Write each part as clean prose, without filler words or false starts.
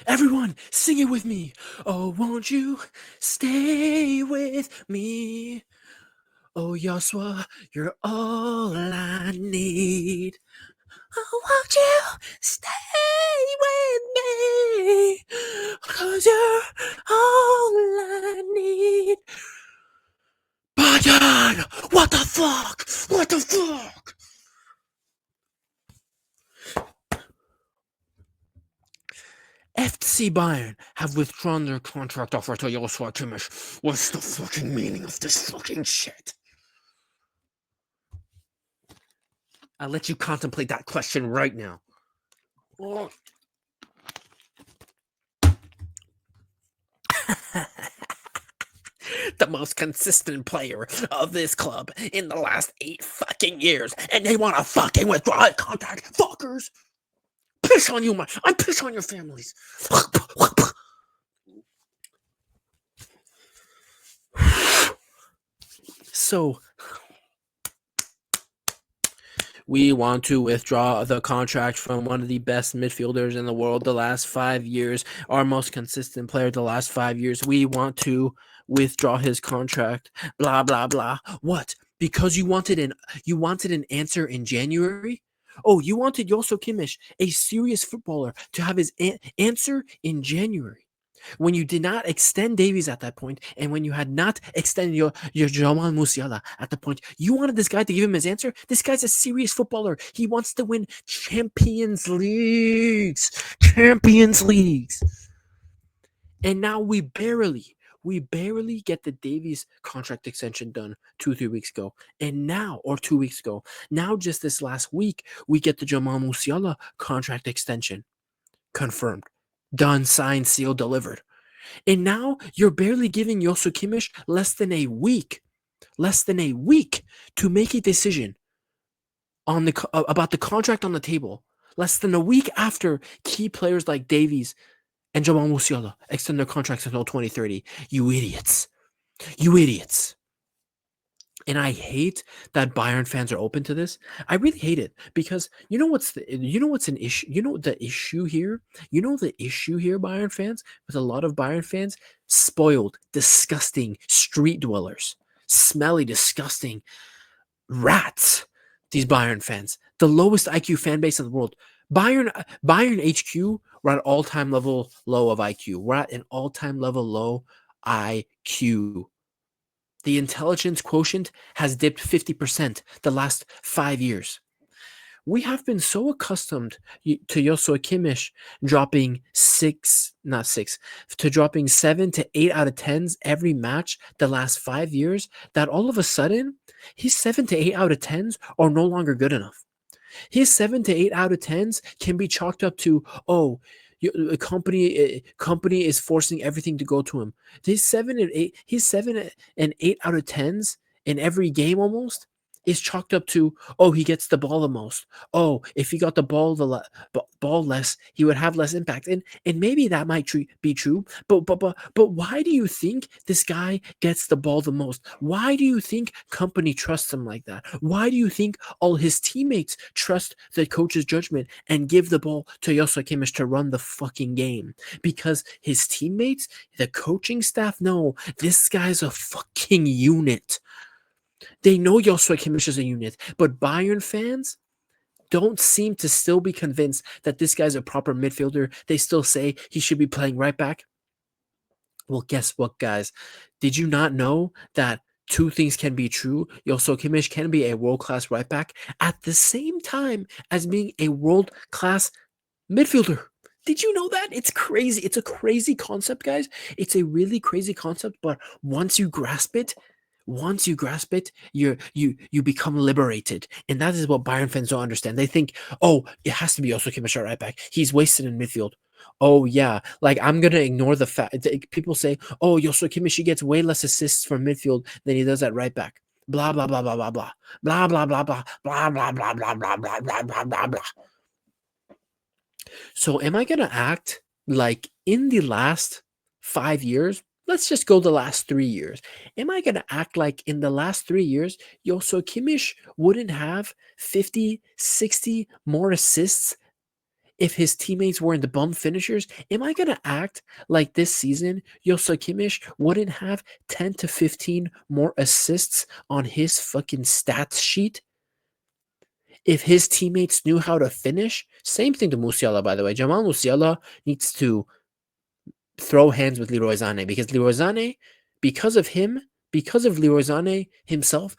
Everyone, sing it with me. Oh, won't you stay with me? Oh, Joshua, you're all I need. Oh, won't you stay with me? 'Cause you're all I need. Bayern! What the fuck? What the fuck? FC Bayern have withdrawn their contract offer to Joshua Kimmich. What's the fucking meaning of this fucking shit? I'll let you contemplate that question right now. The most consistent player of this club in the last 8 fucking years, and they want to fucking withdraw his contract. Fuckers! Piss on you, I piss on your families. So, we want to withdraw the contract from one of the best midfielders in the world the last 5 years, our most consistent player the last 5 years. We want to withdraw his contract. Blah blah blah. What? Because you wanted an answer in January? Oh, you wanted Joso Kimmich, a serious footballer, to have his answer in January. When you did not extend Davies at that point, and when you had not extended your Jamal Musiala at the point, you wanted this guy to give him his answer. This guy's a serious footballer. He wants to win Champions Leagues, and now we barely get the Davies contract extension done 2-3 weeks ago, and now, or 2 weeks ago, now just this last week we get the Jamal Musiala contract extension confirmed. Done, signed, sealed, delivered. And now you're barely giving Josu Kimmich less than a week to make a decision on about the contract on the table. Less than a week after key players like Davies and Jamal Musiala extend their contracts until 2030. You idiots. You idiots. And I hate that Bayern fans are open to this. I really hate it because you know what's an issue. You know the issue here. Bayern fans, with a lot of Bayern fans, spoiled, disgusting street dwellers, smelly, disgusting rats. These Bayern fans, the lowest IQ fan base in the world. Bayern HQ, we're at all-time level low of IQ. We're at an all-time level low IQ. The intelligence quotient has dipped 50% the last 5 years. We have been so accustomed to Joshua Kimmich dropping dropping 7 to 8 out of 10s every match the last 5 years that all of a sudden his 7 to 8 out of 10s are no longer good enough. His 7 to 8 out of 10s can be chalked up to, oh, a company is forcing everything to go to him. His 7 and 8 out of 10s in every game almost is chalked up to, oh, he gets the ball the most. Oh, if he got the ball ball less, he would have less impact. And maybe that might be true. But why do you think this guy gets the ball the most? Why do you think company trusts him like that? Why do you think all his teammates trust the coach's judgment and give the ball to Joshua Kimmich to run the fucking game? Because his teammates, the coaching staff, know this guy's a fucking unit. They know Joshua Kimmich is a unit, but Bayern fans don't seem to still be convinced that this guy's a proper midfielder. They still say he should be playing right back. Well, guess what, guys? Did you not know that two things can be true? Joshua Kimmich can be a world-class right back at the same time as being a world-class midfielder. Did you know that? It's crazy. It's a crazy concept, guys. It's a really crazy concept, but once you grasp it, you become liberated. And that is what Bayern fans don't understand. They think, oh, it has to be Joshua Kimmich at right back. He's wasted in midfield. Oh yeah, like I'm gonna ignore the fact people say, oh, Joshua Kimmich, he gets way less assists from midfield than he does at right back. Blah blah blah blah blah blah blah blah blah blah blah blah blah blah blah blah blah blah blah blah. So am I gonna act like in the last 5 years? Let's just go the last 3 years. Am I gonna act like in the last 3 years, Joshua Kimmich wouldn't have 50, 60 more assists if his teammates weren't the bum finishers, am I going to act like this season Joshua Kimmich wouldn't have 10 to 15 more assists on his fucking stats sheet? If his teammates knew how to finish, same thing to Musiala, by the way. Jamal Musiala needs to throw hands with Leroy Sané because Leroy Sané, because of him, because of Leroy Sané himself,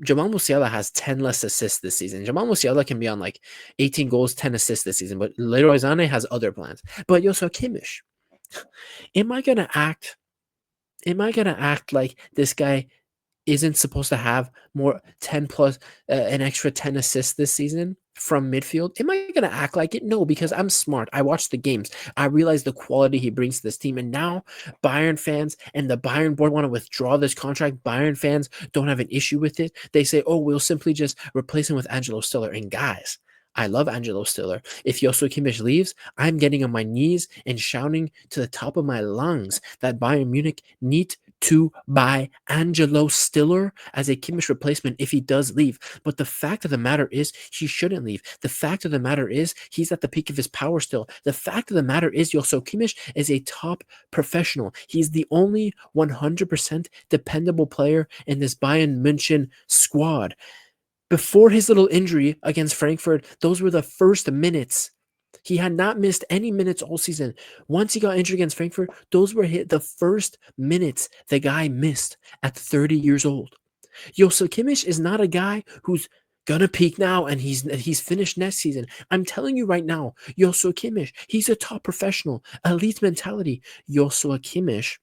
Jamal Musiala has 10 less assists this season. Jamal Musiala can be on like 18 goals, 10 assists this season, but Leroy Sané has other plans. But Joshua Kimmich, am I gonna act? Am I gonna act like this guy isn't supposed to have more 10 plus an extra 10 assists this season from midfield? Am I going to act like it? No, because I'm smart. I watch the games. I realize the quality he brings to this team. And now Bayern fans and the Bayern board want to withdraw this contract. Bayern fans don't have an issue with it. They say, oh, we'll simply just replace him with Angelo Stiller. And guys, I love Angelo Stiller. If Joshua Kimmich leaves, I'm getting on my knees and shouting to the top of my lungs that Bayern Munich need to buy Angelo Stiller as a Kimmich replacement if he does leave. But the fact of the matter is, he shouldn't leave. The fact of the matter is, he's at the peak of his power still. The fact of the matter is, Joshua Kimmich is a top professional. He's the only 100% dependable player in this Bayern München squad. Before his little injury against Frankfurt, those were the first minutes. He had not missed any minutes all season. Once he got injured against Frankfurt, those were the first minutes the guy missed at 30 years old. Joshua Kimmich is not a guy who's gonna peak now and he's finished next season. I'm telling you right now, Joshua Kimmich, he's a top professional, elite mentality. Joshua Kimmich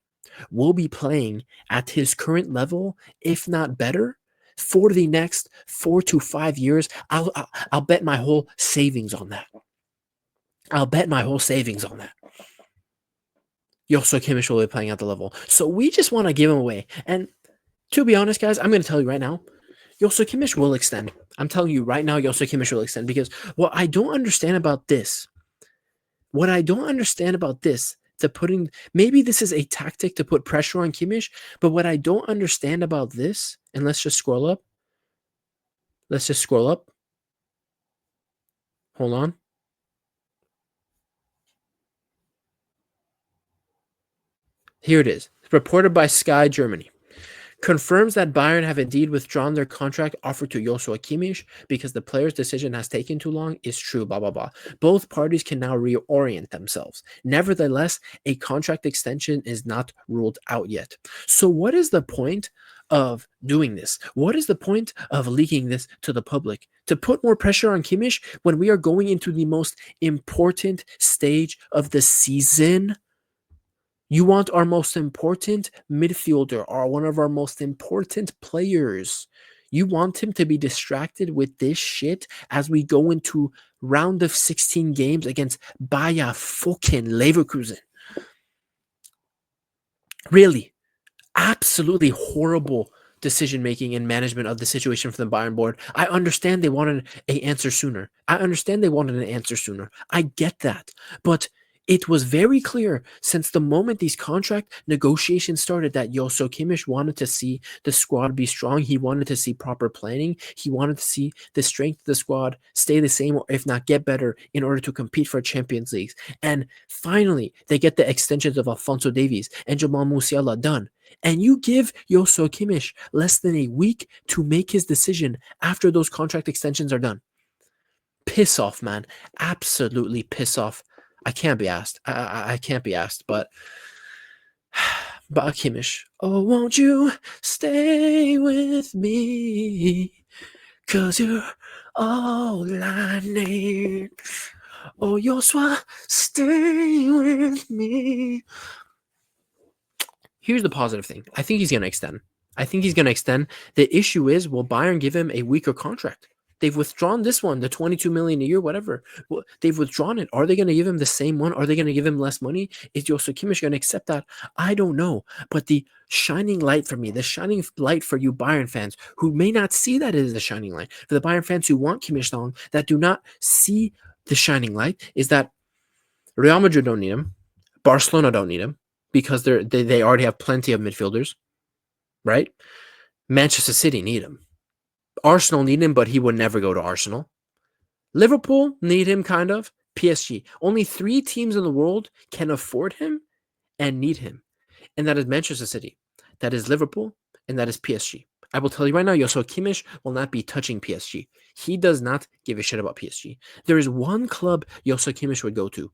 will be playing at his current level, if not better, for the next 4 to 5 years. I'll bet my whole savings on that. I'll bet my whole savings on that. Joshua Kimmich will be playing at the level. So we just want to give him away. And to be honest, guys, I'm going to tell you right now, Joshua Kimmich will extend. I'm telling you right now, Joshua Kimmich will extend because what I don't understand about this, maybe this is a tactic to put pressure on Kimmich, but what I don't understand about this, and let's just scroll up. Hold on. Here it is. Reported by Sky Germany. Confirms that Bayern have indeed withdrawn their contract offer to Joshua Kimmich because the player's decision has taken too long is true, blah, blah, blah. Both parties can now reorient themselves. Nevertheless, a contract extension is not ruled out yet. So what is the point of doing this? What is the point of leaking this to the public? To put more pressure on Kimmich when we are going into the most important stage of the season? You want our most important midfielder, or one of our most important players. You want him to be distracted with this shit as we go into round of 16 games against Bayer fucking Leverkusen. Really, absolutely horrible decision-making and management of the situation for the Bayern board. I understand they wanted an answer sooner. I get that. But it was very clear since the moment these contract negotiations started that Joshua Kimmich wanted to see the squad be strong. He wanted to see proper planning. He wanted to see the strength of the squad stay the same or if not get better in order to compete for Champions Leagues. And finally, they get the extensions of Alphonso Davies and Jamal Musiala done. And you give Joshua Kimmich less than a week to make his decision after those contract extensions are done. Piss off, man. Absolutely piss off. I can't be asked. I can't be asked, but Kimmich. Oh, won't you stay with me? 'Cause you're all I need. Oh, Joshua, stay with me. Here's the positive thing. I think he's going to extend. The issue is, will Bayern give him a weaker contract? They've withdrawn this one, the 22 million a year, whatever. Well, they've withdrawn it. Are they going to give him the same one? Are they going to give him less money? Is Joshua Kimmich going to accept that? I don't know. But the shining light for me, the shining light for you Bayern fans who may not see that as the shining light, for the Bayern fans who want Kimmich long, that do not see the shining light, is that Real Madrid don't need him. Barcelona don't need him because they already have plenty of midfielders, right? Manchester City need him. Arsenal need him, but he would never go to Arsenal. Liverpool need him, kind of. PSG. Only 3 teams in the world can afford him and need him. And that is Manchester City, that is Liverpool, and that is PSG. I will tell you right now, Joshua Kimmich will not be touching PSG. He does not give a shit about PSG. There is one club Joshua Kimmich would go to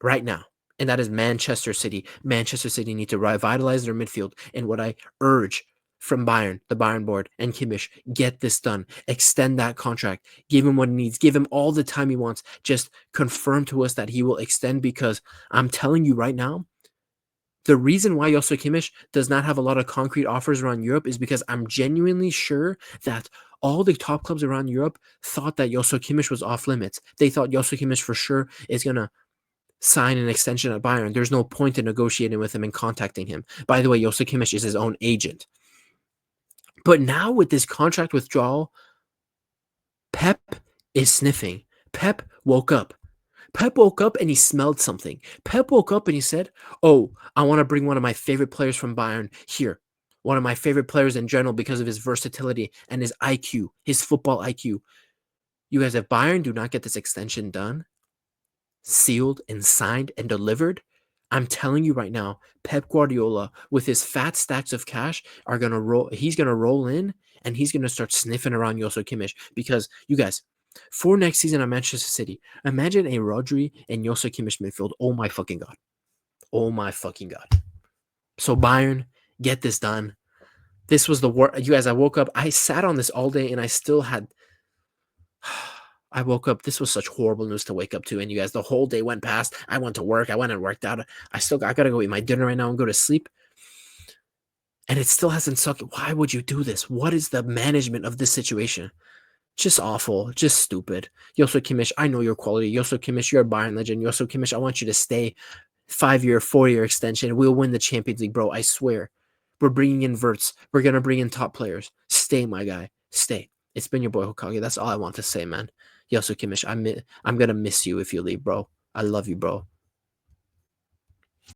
right now, and that is Manchester City. Manchester City need to revitalize their midfield, and what I urge from Bayern, the Bayern board, and Kimmich, get this done. Extend that contract. Give him what he needs. Give him all the time he wants. Just confirm to us that he will extend, because I'm telling you right now, the reason why Joshua Kimmich does not have a lot of concrete offers around Europe is because I'm genuinely sure that all the top clubs around Europe thought that Joshua Kimmich was off limits. They thought Joshua Kimmich for sure is going to sign an extension at Bayern. There's no point in negotiating with him and contacting him. By the way, Joshua Kimmich is his own agent. But now with this contract withdrawal, Pep is sniffing. Pep woke up. Pep woke up and he smelled something. Pep woke up and he said, "Oh, I want to bring one of my favorite players from Bayern here. One of my favorite players in general because of his versatility and his IQ, his football IQ. You guys, if Bayern do not get this extension done, sealed and signed and delivered, I'm telling you right now, Pep Guardiola with his fat stacks of cash are gonna roll. He's gonna roll in and he's gonna start sniffing around Joshua Kimmich, because you guys, for next season at Manchester City, imagine a Rodri and Joshua Kimmich midfield. Oh my fucking god! Oh my fucking god! So Bayern, get this done. This was the worst. You guys, I woke up. I sat on this all day and I still had. I woke up. This was such horrible news to wake up to. And you guys, the whole day went past. I went to work. I went and worked out. I gotta go eat my dinner right now and go to sleep. And it still hasn't sucked. Why would you do this? What is the management of this situation? Just awful. Just stupid. Joshua Kimmich, I know your quality. Joshua Kimmich, you're a Bayern legend. Joshua Kimmich, I want you to stay. 5-year, 4-year extension. We'll win the Champions League, bro. I swear. We're bringing in Verts. We're gonna bring in top players. Stay, my guy. Stay. It's been your boy Hokage. That's all I want to say, man. Joshua Kimmich, I'm gonna miss you if you leave, bro. I love you, bro.